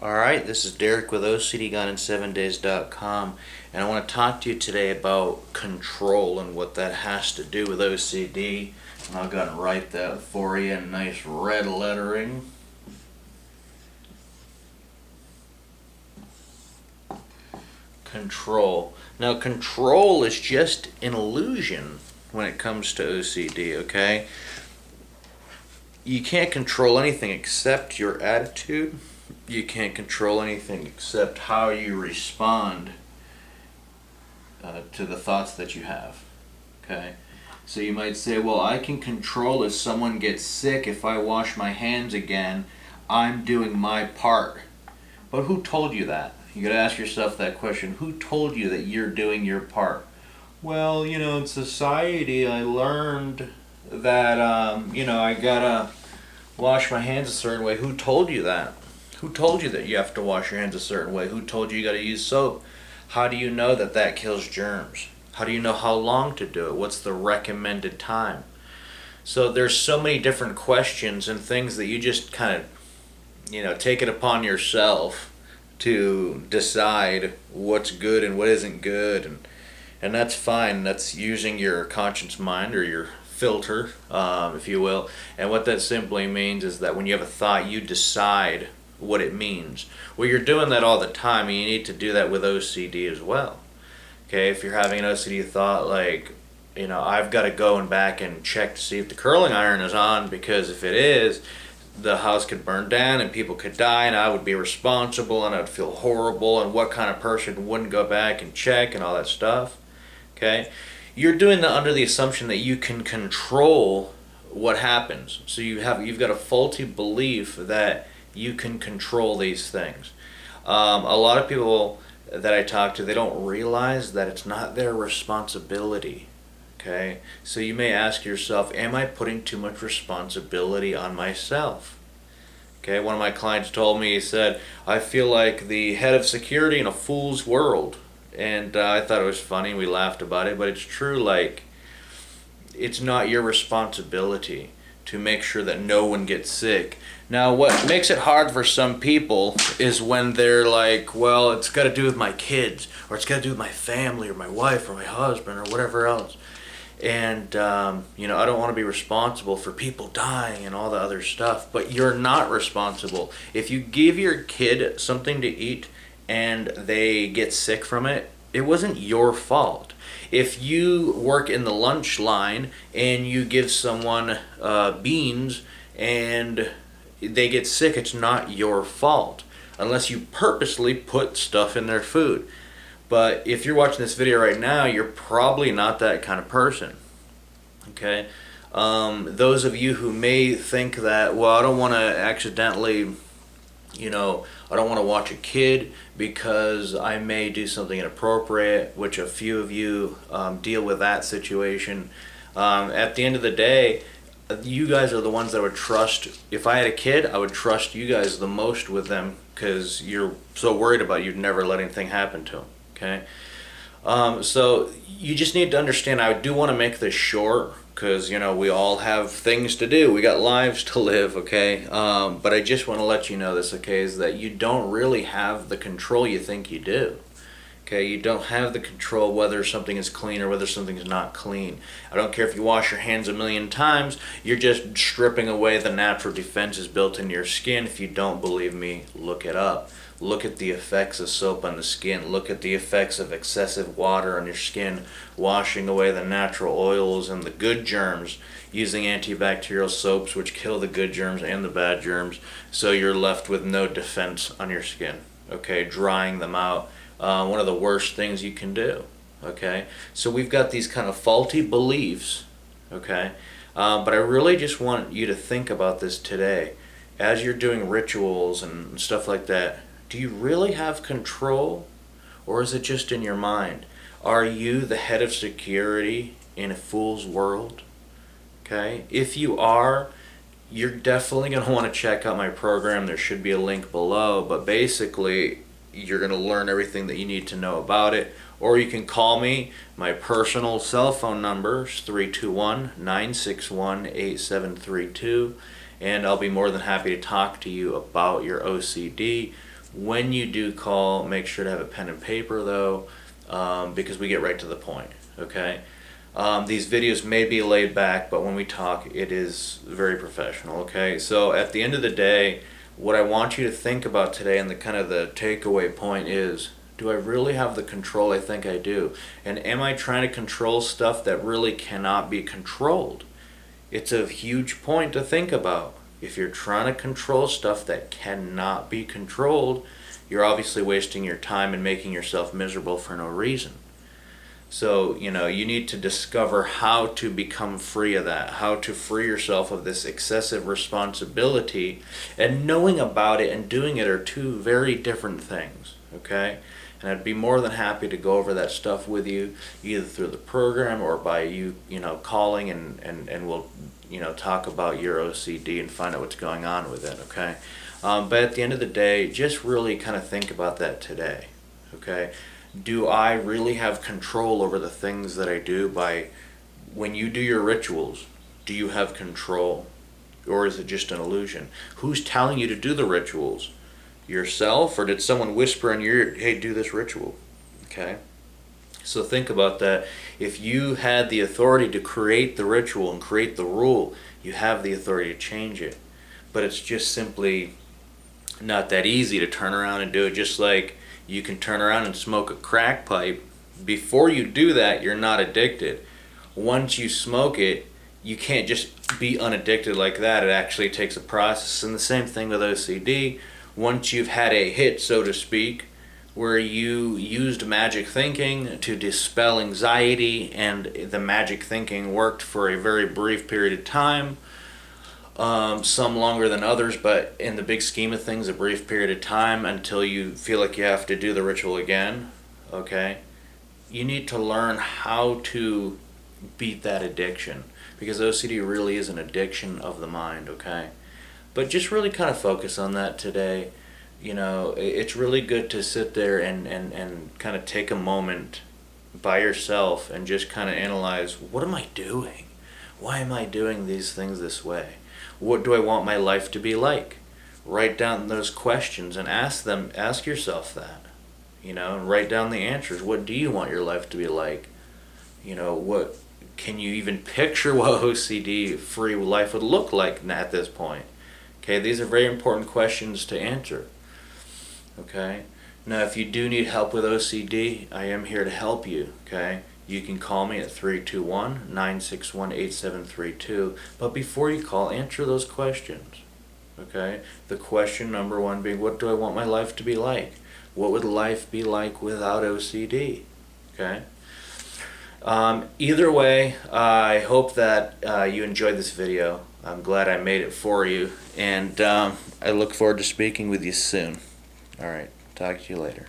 Alright, this is Derek with OCDGone7days.com, and I want to talk to you today about control and what that has to do with OCD. And I'll go ahead and write that for you in nice red lettering. Control. Now, control is just an illusion when it comes to OCD, okay? You can't control anything except your attitude. You can't control anything except how you respond to the thoughts that you have. Okay? So you might say, well, I can control if someone gets sick. If I wash my hands again, I'm doing my part. But who told you that? You got to ask yourself that question. Who told you that you're doing your part? Well, in society, I learned that, I gotta wash my hands a certain way. Who told you that? Who told you that you have to wash your hands a certain way? Who told you gotta use soap? How do you know that that kills germs? How do you know how long to do it? What's the recommended time? So there's so many different questions and things that you just kind of, take it upon yourself to decide what's good and what isn't good, and that's fine. That's using your conscious mind or your filter, if you will. And what that simply means is that when you have a thought, you decide what it means. Well, you're doing that all the time, and you need to do that with OCD as well. Okay, if you're having an OCD thought like, I've got to go and back and check to see if the curling iron is on, because if it is, the house could burn down and people could die, and I would be responsible and I'd feel horrible, and what kind of person wouldn't go back and check and all that stuff. Okay, you're doing that under the assumption that you can control what happens. So you've got a faulty belief that you can control these things. A lot of people that I talk to, they don't realize that it's not their responsibility. Okay, so you may ask yourself, am I putting too much responsibility on myself? Okay, one of my clients told me, he said, I feel like the head of security in a fool's world. And I thought it was funny. We laughed about it, but it's true. Like, it's not your responsibility to make sure that no one gets sick. Now, what makes it hard for some people is when they're like, well, it's got to do with my kids, or it's got to do with my family, or my wife, or my husband, or whatever else. And, I don't want to be responsible for people dying and all the other stuff, but you're not responsible. If you give your kid something to eat and they get sick from it, it wasn't your fault. If you work in the lunch line and you give someone beans and they get sick, it's not your fault, unless you purposely put stuff in their food. But if you're watching this video right now, you're probably not that kind of person. Okay? Those of you who may think that, well, I don't want to accidentally, I don't want to watch a kid because I may do something inappropriate, which a few of you deal with that situation. At the end of the day, you guys are the ones that I would trust. If I had a kid, I would trust you guys the most with them, because you're so worried about you'd never let anything happen to them. Okay? So you just need to understand, I do want to make this short, because, we all have things to do. We got lives to live, okay? But I just want to let you know this, okay, is that you don't really have the control you think you do. Okay, you don't have the control whether something is clean or whether something is not clean. I don't care if you wash your hands a million times, you're just stripping away the natural defenses built into your skin. If you don't believe me, look it up. Look at the effects of soap on the skin. Look at the effects of excessive water on your skin, washing away the natural oils and the good germs, using antibacterial soaps which kill the good germs and the bad germs, so you're left with no defense on your skin. Okay, drying them out. One of the worst things you can do. Okay, so we've got these kind of faulty beliefs. Okay, but I really just want you to think about this today as you're doing rituals and stuff like that. Do you really have control, or is it just in your mind? Are you the head of security in a fool's world? Okay, if you are, you're definitely going to want to check out my program. There should be a link below, but basically you're going to learn everything that you need to know about it. Or you can call me. My personal cell phone number is 321-961-8732, and I'll be more than happy to talk to you about your OCD. When you do call, make sure to have a pen and paper though, because we get right to the point, okay? These videos may be laid back, but when we talk, it is very professional, okay? So at the end of the day, what I want you to think about today and the kind of the takeaway point is, do I really have the control I think I do? And am I trying to control stuff that really cannot be controlled? It's a huge point to think about. If you're trying to control stuff that cannot be controlled, you're obviously wasting your time and making yourself miserable for no reason. So, you need to discover how to become free of that, how to free yourself of this excessive responsibility. And knowing about it and doing it are two very different things, okay? And I'd be more than happy to go over that stuff with you, either through the program or by you, calling and we'll, talk about your OCD and find out what's going on with it, okay? But at the end of the day, just really kind of think about that today, okay? Do I really have control over the things that I do? When you do your rituals, do you have control? Or is it just an illusion? Who's telling you to do the rituals? Yourself, or did someone whisper in your ear, hey, do this ritual? Okay? So think about that. If you had the authority to create the ritual and create the rule, you have the authority to change it. But it's just simply not that easy to turn around and do it. Just like you can turn around and smoke a crack pipe. Before you do that, you're not addicted. Once you smoke it, you can't just be unaddicted like that. It actually takes a process. And the same thing with OCD. Once you've had a hit, so to speak, where you used magic thinking to dispel anxiety, and the magic thinking worked for a very brief period of time, some longer than others, but in the big scheme of things, a brief period of time until you feel like you have to do the ritual again, okay? You need to learn how to beat that addiction, because OCD really is an addiction of the mind, okay? But just really kind of focus on that today. It's really good to sit there and kind of take a moment by yourself and just kind of analyze, what am I doing? Why am I doing these things this way? What do I want my life to be like? Write down those questions and ask yourself that, and write down the answers. What do you want your life to be like? What can you even picture what OCD-free life would look like at this point? Okay, these are very important questions to answer. Okay, now if you do need help with OCD, I am here to help you. Okay, you can call me at 321-961-8732. But before you call, answer those questions. Okay, the question number one being, what do I want my life to be like? What would life be like without OCD? Okay. Either way, I hope that you enjoyed this video. I'm glad I made it for you, and I look forward to speaking with you soon. All right, talk to you later.